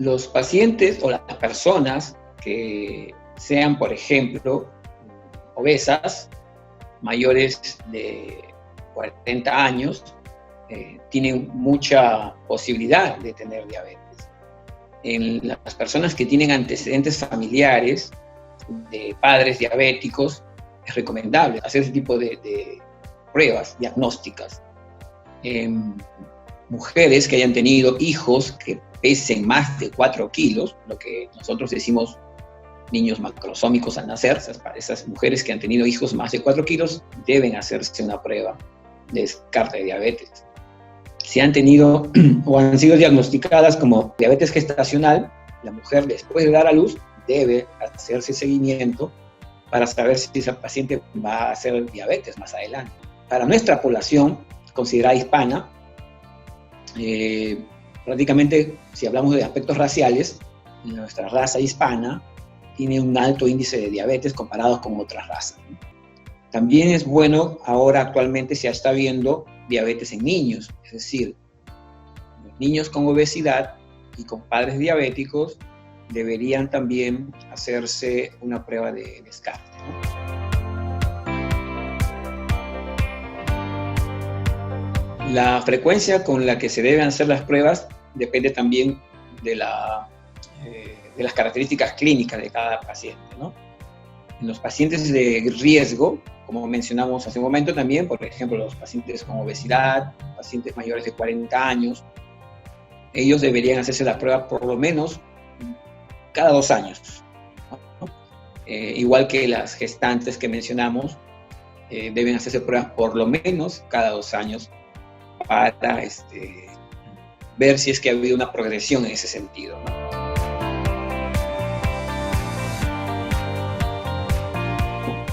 Los pacientes o las personas que sean, por ejemplo, obesas, mayores de 40 años, tienen mucha posibilidad de tener diabetes. En las personas que tienen antecedentes familiares de padres diabéticos, es recomendable hacer ese tipo de pruebas diagnósticas. Mujeres que hayan tenido hijos que pesen más de 4 kilos, lo que nosotros decimos niños macrosómicos al nacer, esas mujeres que han tenido hijos más de 4 kilos deben hacerse una prueba de descarte de diabetes. Si han tenido o han sido diagnosticadas como diabetes gestacional, la mujer después de dar a luz debe hacerse seguimiento para saber si esa paciente va a hacer diabetes más adelante. Para nuestra población considerada hispana, prácticamente, si hablamos de aspectos raciales, nuestra raza hispana tiene un alto índice de diabetes comparado con otras razas. También es bueno, ahora actualmente se está viendo diabetes en niños, es decir, los niños con obesidad y con padres diabéticos deberían también hacerse una prueba de descarte. La frecuencia con la que se deben hacer las pruebas depende también de las características clínicas de cada paciente, ¿no? En los pacientes de riesgo, como mencionamos hace un momento también, por ejemplo, los pacientes con obesidad, pacientes mayores de 40 años, ellos deberían hacerse la prueba por lo menos cada 2 años, ¿no? Igual que las gestantes que mencionamos, deben hacerse pruebas por lo menos cada 2 años para ver si es que ha habido una progresión en ese sentido, ¿no?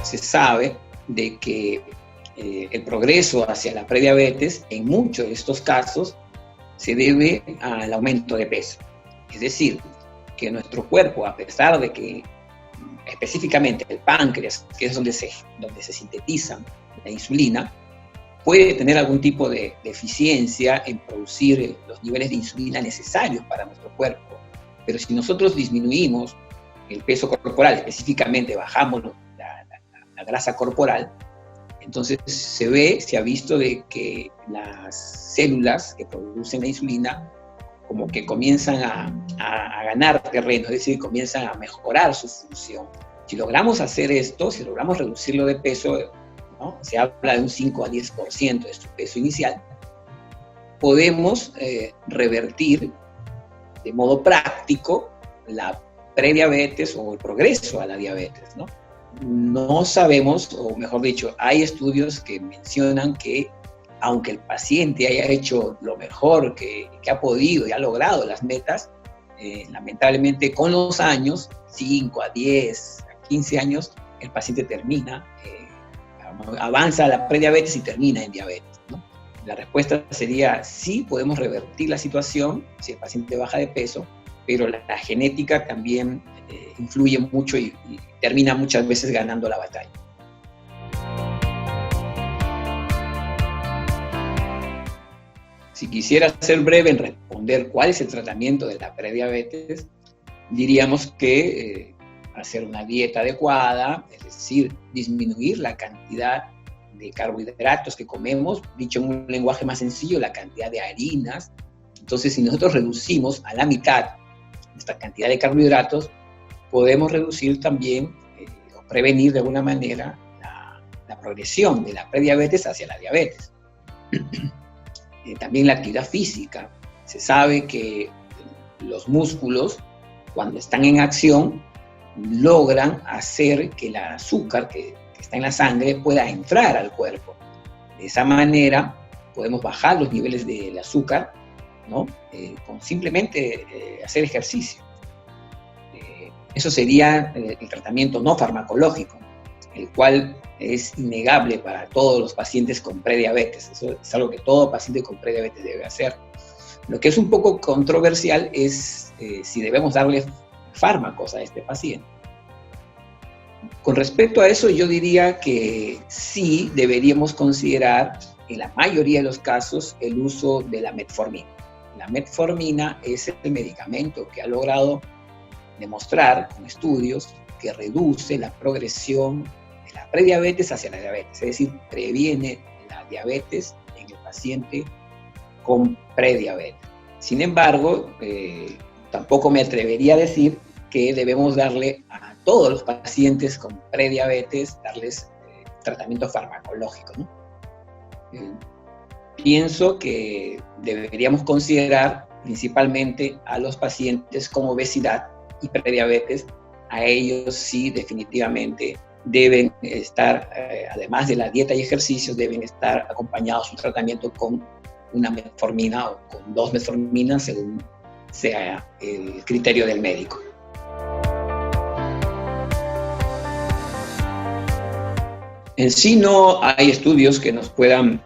Se sabe de que el progreso hacia la prediabetes, en muchos de estos casos, se debe al aumento de peso. Es decir, que nuestro cuerpo, a pesar de que específicamente el páncreas, que es donde se sintetiza la insulina, puede tener algún tipo de deficiencia en producir los niveles de insulina necesarios para nuestro cuerpo. Pero si nosotros disminuimos el peso corporal, específicamente bajamos la grasa corporal, entonces se ha visto de que las células que producen la insulina como que comienzan a ganar terreno, es decir, comienzan a mejorar su función. Si logramos hacer esto, si logramos reducirlo de peso, ¿no? Se habla de un 5 a 10% de su peso inicial, podemos revertir de modo práctico la prediabetes o el progreso a la diabetes, ¿no? No sabemos, o mejor dicho, hay estudios que mencionan que aunque el paciente haya hecho lo mejor que ha podido y ha logrado las metas, lamentablemente con los años, 5 a 10, a 15 años, el paciente termina, avanza a la prediabetes y termina en diabetes, ¿no? La respuesta sería sí, podemos revertir la situación si el paciente baja de peso, pero la genética también influye mucho y termina muchas veces ganando la batalla. Si quisiera ser breve en responder cuál es el tratamiento de la prediabetes, diríamos que hacer una dieta adecuada, es decir, disminuir la cantidad de carbohidratos que comemos, dicho en un lenguaje más sencillo, la cantidad de harinas. Entonces, si nosotros reducimos a la mitad esta cantidad de carbohidratos, podemos reducir también o prevenir de alguna manera la progresión de la prediabetes hacia la diabetes. También la actividad física. Se sabe que los músculos, cuando están en acción, logran hacer que el azúcar que está en la sangre pueda entrar al cuerpo. De esa manera podemos bajar los niveles del azúcar, ¿no? Con simplemente hacer ejercicio. Eso sería el tratamiento no farmacológico, el cual es innegable para todos los pacientes con prediabetes. Eso es algo que todo paciente con prediabetes debe hacer. Lo que es un poco controversial es si debemos darle fármacos a este paciente. Con respecto a eso, yo diría que sí deberíamos considerar, en la mayoría de los casos, el uso de la metformina. la metformina es el medicamento que ha logrado demostrar con estudios que reduce la progresión de la prediabetes hacia la diabetes, es decir, previene la diabetes en el paciente con prediabetes. Sin embargo, tampoco me atrevería a decir que debemos darle a todos los pacientes con prediabetes, darles tratamiento farmacológico, ¿no? Pienso que deberíamos considerar principalmente a los pacientes con obesidad y prediabetes. A ellos sí definitivamente deben estar, además de la dieta y ejercicios, deben estar acompañados su tratamiento con una metformina o con 2 metforminas según sea el criterio del médico. En sí no hay estudios que nos puedan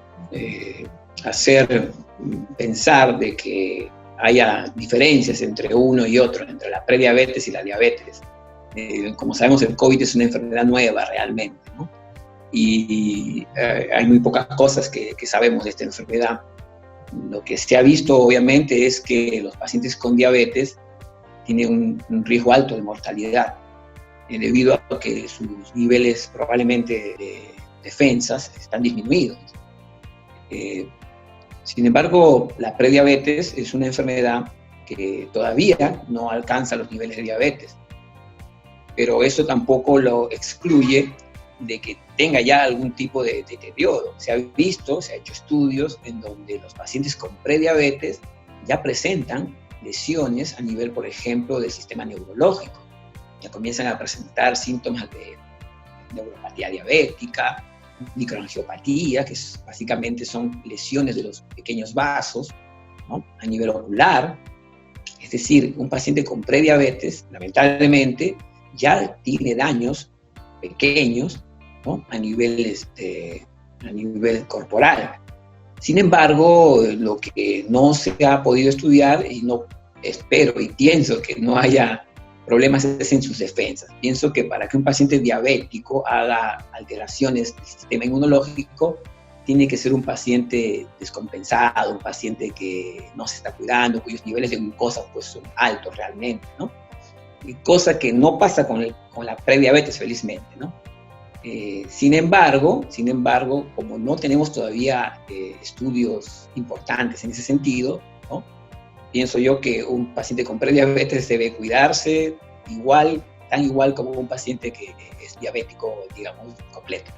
hacer pensar de que haya diferencias entre uno y otro, entre la prediabetes y la diabetes. Como sabemos, el COVID es una enfermedad nueva realmente, ¿no? Y hay muy pocas cosas que sabemos de esta enfermedad. Lo que se ha visto, obviamente, es que los pacientes con diabetes tienen un riesgo alto de mortalidad, debido a que sus niveles probablemente de defensas están disminuidos. Sin embargo, la prediabetes es una enfermedad que todavía no alcanza los niveles de diabetes, pero eso tampoco lo excluye de que tenga ya algún tipo de deterioro. Se ha visto, se ha hecho estudios en donde los pacientes con prediabetes ya presentan lesiones a nivel, por ejemplo, del sistema neurológico. Ya comienzan a presentar síntomas de neuropatía diabética, microangiopatía, que básicamente son lesiones de los pequeños vasos, ¿no? A nivel ocular. Es decir, un paciente con prediabetes, lamentablemente, ya tiene daños pequeños, ¿no? a nivel corporal. Sin embargo, lo que no se ha podido estudiar, y no espero y pienso que no haya problemas, es en sus defensas. Pienso que para que un paciente diabético haga alteraciones del sistema inmunológico, tiene que ser un paciente descompensado, un paciente que no se está cuidando, cuyos niveles de glucosa pues, son altos realmente, ¿no? Cosa que no pasa con la prediabetes, felizmente, ¿no? Sin embargo, como no tenemos todavía estudios importantes en ese sentido, ¿no? Pienso yo que un paciente con prediabetes debe cuidarse tan igual como un paciente que es diabético, digamos, completo.